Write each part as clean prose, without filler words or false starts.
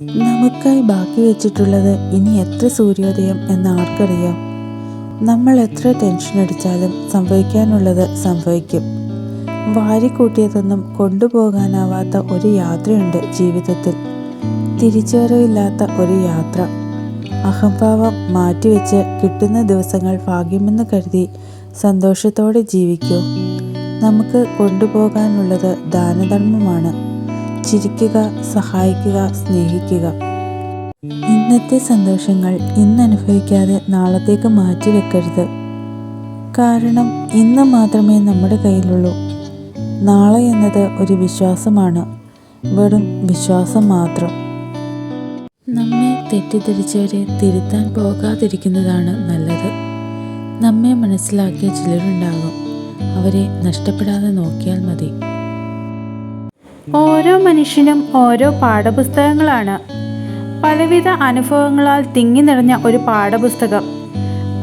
നമുക്കായി ബാക്കി വെച്ചിട്ടുള്ളത് ഇനി എത്ര സൂര്യോദയം എന്ന് ആർക്കറിയാം. നമ്മൾ എത്ര ടെൻഷൻ അടിച്ചാലും സംഭവിക്കാനുള്ളത് സംഭവിക്കും. വാരിക്കൂട്ടിയതൊന്നും കൊണ്ടുപോകാനാവാത്ത ഒരു യാത്രയുണ്ട് ജീവിതത്തിൽ. തിരിച്ചുവരവില്ലാത്ത ഒരു യാത്ര. അഹംഭാവം മാറ്റിവെച്ച് കിട്ടുന്ന ദിവസങ്ങൾ ഭാഗ്യമെന്ന് കരുതി സന്തോഷത്തോടെ ജീവിക്കൂ. നമുക്ക് കൊണ്ടുപോകാനുള്ളത് ദാനധർമ്മമാണ്. ചിരിക്കുക, സഹായിക്കുക, സ്നേഹിക്കുക. ഇന്നത്തെ സന്തോഷങ്ങൾ ഇന്ന് അനുഭവിക്കാതെ നാളത്തേക്ക് മാറ്റിവെക്കരുത്. കാരണം ഇന്ന് മാത്രമേ നമ്മുടെ കയ്യിലുള്ളൂ. നാളെ എന്നത് ഒരു വിശ്വാസമാണ്, വെറും വിശ്വാസം മാത്രം. നമ്മെ തെറ്റിദ്ധരിച്ചവരെ തിരുത്താൻ പോകാതിരിക്കുന്നതാണ് നല്ലത്. നമ്മെ മനസ്സിലാക്കിയ ചിലരുണ്ടാകും, അവരെ നഷ്ടപ്പെടാതെ നോക്കിയാൽ മതി. ഓരോ മനുഷ്യനും ഓരോ പാഠപുസ്തകങ്ങളാണ്. പലവിധ അനുഭവങ്ങളാൽ തിങ്ങി നിറഞ്ഞ ഒരു പാഠപുസ്തകം.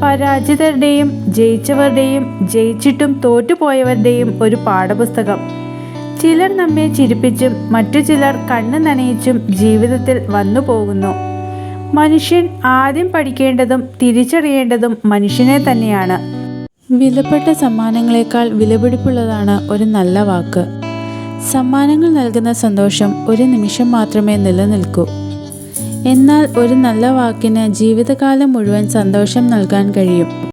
പരാജിതരുടെയും ജയിച്ചവരുടെയും ജയിച്ചിട്ടും തോറ്റുപോയവരുടെയും ഒരു പാഠപുസ്തകം. ചിലർ നമ്മെ ചിരിപ്പിച്ചും മറ്റു ചിലർ കണ്ണ് നനയിച്ചും ജീവിതത്തിൽ വന്നു പോകുന്നു. മനുഷ്യൻ ആദ്യം പഠിക്കേണ്ടതും തിരിച്ചറിയേണ്ടതും മനുഷ്യനെ തന്നെയാണ്. വിലപ്പെട്ട സമ്മാനങ്ങളെക്കാൾ വിലപിടിപ്പുള്ളതാണ് ഒരു നല്ല വാക്ക്. സമ്മാനങ്ങൾ നൽകുന്ന സന്തോഷം ഒരു നിമിഷം മാത്രമേ നിലനിൽക്കൂ. എന്നാൽ ഒരു നല്ല വാക്കിന് ജീവിതകാലം മുഴുവൻ സന്തോഷം നൽകാൻ കഴിയും.